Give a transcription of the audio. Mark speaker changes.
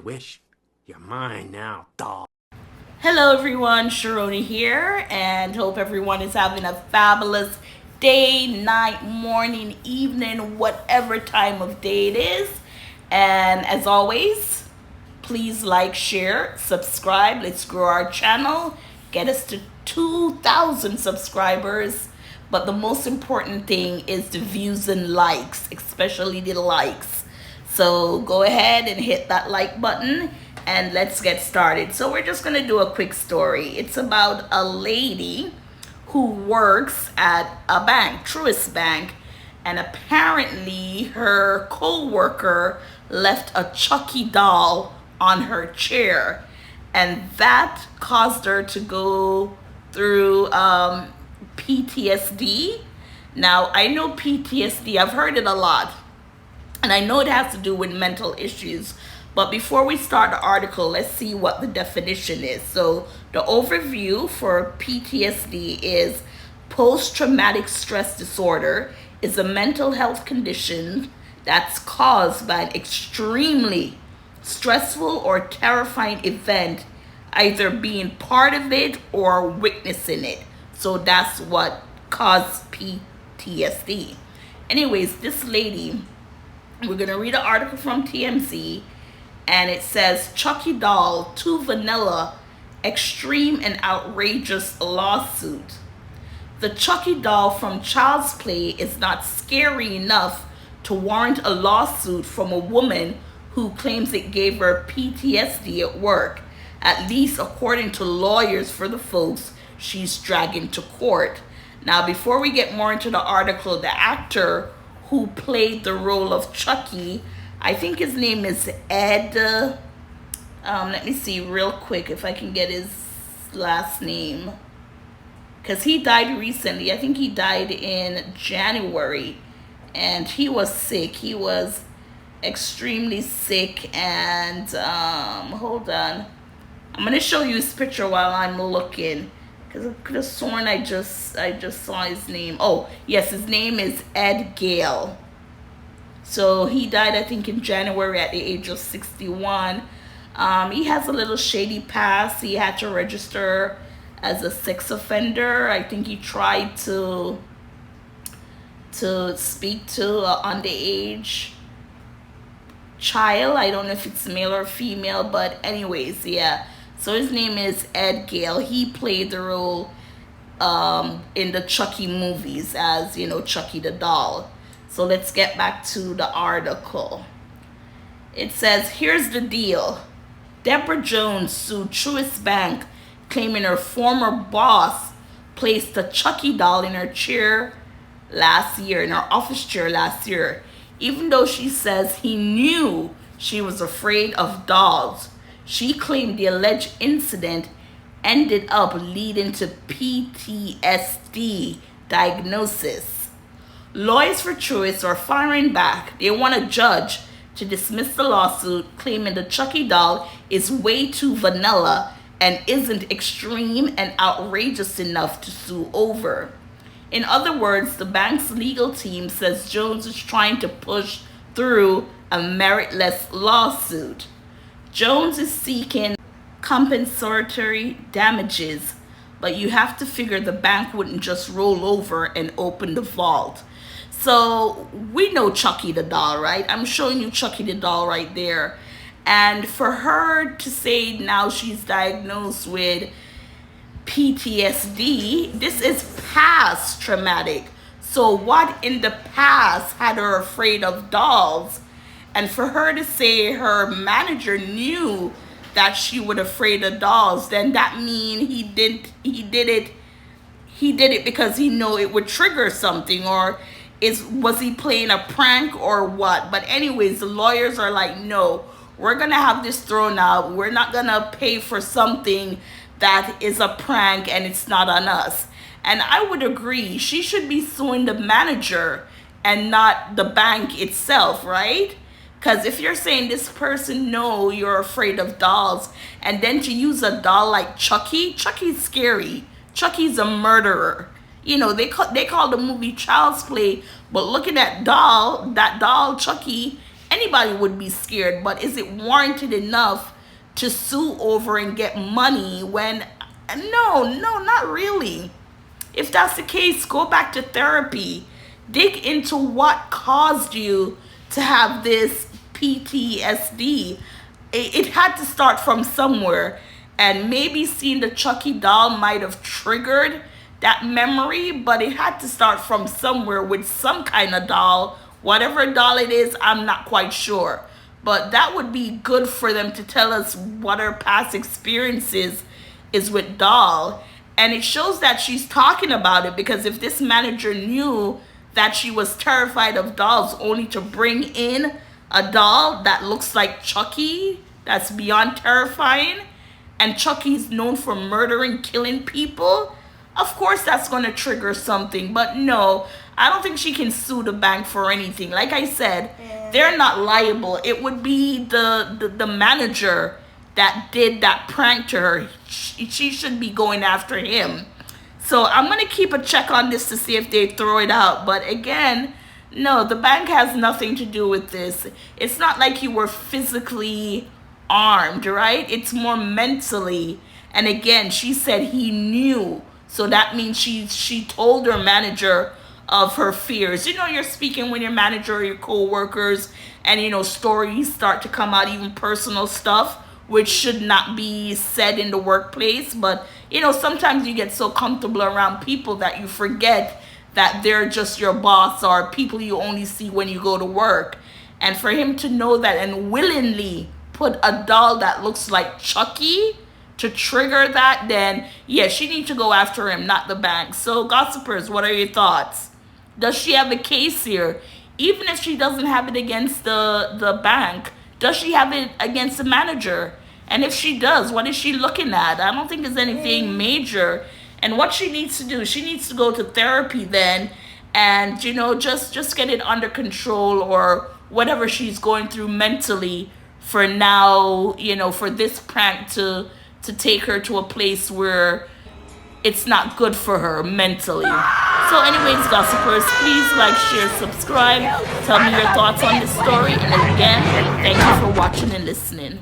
Speaker 1: wish. You're mine now, doll.
Speaker 2: Hello everyone, Sharoni here, and hope everyone is having a fabulous day, night, morning, evening, whatever time of day it is. And as always, please like, share, subscribe. Let's grow our channel, get us to 2,000 subscribers. But the most important thing is the views and likes, especially the likes. So go ahead and hit that like button and let's get started. So we're just going to do a quick story. It's about a lady who works at a bank, Truist Bank, and apparently her co-worker left a Chucky doll on her chair, and that caused her to go through PTSD. Now, I know PTSD, I've heard it a lot, and I know it has to do with mental issues. But before we start the article, let's see what the definition is. So the overview for PTSD is post-traumatic stress disorder is a mental health condition that's caused by an extremely stressful or terrifying event, either being part of it or witnessing it. So that's what caused PTSD. Anyways, this lady, we're going to read an article from TMZ, and it says, Chucky doll, too vanilla, extreme and outrageous lawsuit. The Chucky doll from Child's Play is not scary enough to warrant a lawsuit from a woman who claims it gave her PTSD at work, at least according to lawyers for the folks she's dragging to court. Now, before we get more into the article, the actor who played the role of Chucky, I think his name is Ed. Let me see real quick if I can get his last name, because he died recently. I think he died in January, and he was sick. He was extremely sick, and hold on. I'm gonna show you his picture while I'm looking, because I could have sworn I just saw his name. Oh yes, his name is Ed Gale. So he died, I think, in January at the age of 61. He has a little shady past. He had to register as a sex offender. I think he tried to speak to an underage child. I don't know if it's male or female, but anyways, yeah. So his name is Ed Gale. He played the role in the Chucky movies as, Chucky the doll. So let's get back to the article. It says, here's the deal. Deborah Jones sued Truist Bank, claiming her former boss placed a Chucky doll in her chair last year, in her office chair last year, even though she says he knew she was afraid of dolls. She claimed the alleged incident ended up leading to PTSD diagnosis. Lawyers for Truist are firing back. They want a judge to dismiss the lawsuit, claiming the Chucky doll is way too vanilla and isn't extreme and outrageous enough to sue over. In other words, the bank's legal team says Jones is trying to push through a meritless lawsuit. Jones is seeking compensatory damages, but you have to figure the bank wouldn't just roll over and open the vault. So we know Chucky the doll, right? I'm showing you Chucky the doll right there. And for her to say now she's diagnosed with PTSD, this is past traumatic. So what in the past had her afraid of dolls? And for her to say her manager knew that she was afraid of dolls, then that means he did it because he knew it would trigger something, or was he playing a prank or what? But anyways, the lawyers are like, no, we're gonna have this thrown out. We're not gonna pay for something that is a prank and it's not on us. And I would agree, she should be suing the manager and not the bank itself, right? Because if you're saying this person, no, you're afraid of dolls, and then to use a doll like Chucky's scary. Chucky's a murderer. They call the movie Child's Play, but look at that doll, Chucky, anybody would be scared, but is it warranted enough to sue over and get money when, no, not really. If that's the case, go back to therapy. Dig into what caused you to have this PTSD. It had to start from somewhere. And maybe seeing the Chucky doll might have triggered that memory, but it had to start from somewhere with some kind of doll. Whatever doll it is, I'm not quite sure. But that would be good for them to tell us what her past experiences is with doll. And it shows that she's talking about it, because if this manager knew that she was terrified of dolls only to bring in a doll that looks like Chucky, that's beyond terrifying, and Chucky's known for murdering, killing people, of course that's going to trigger something. But no, I don't think she can sue the bank for anything. Like I said, they're not liable. It would be the manager that did that prank to her. She should be going after him. So I'm going to keep a check on this to see if they throw it out. But again, no, the bank has nothing to do with this. It's not like you were physically armed, right? It's more mentally. And again, she said he knew. So that means she told her manager of her fears. You know, you're speaking with your manager or your co-workers, and stories start to come out, even personal stuff, which should not be said in the workplace. But sometimes you get so comfortable around people that you forget that they're just your boss or people you only see when you go to work. And for him to know that and willingly put a doll that looks like Chucky to trigger that, then yeah, she needs to go after him, not the bank. So gossipers, what are your thoughts? Does she have a case here? Even if she doesn't have it against the bank, does she have it against the manager? And if she does, what is she looking at? I don't think there's anything major. And what she needs to do, she needs to go to therapy then, and just get it under control, or whatever she's going through mentally for now, for this prank to take her to a place where it's not good for her mentally. So anyways, gossipers, please like, share, subscribe. Tell me your thoughts on this story. And again, thank you for watching and listening.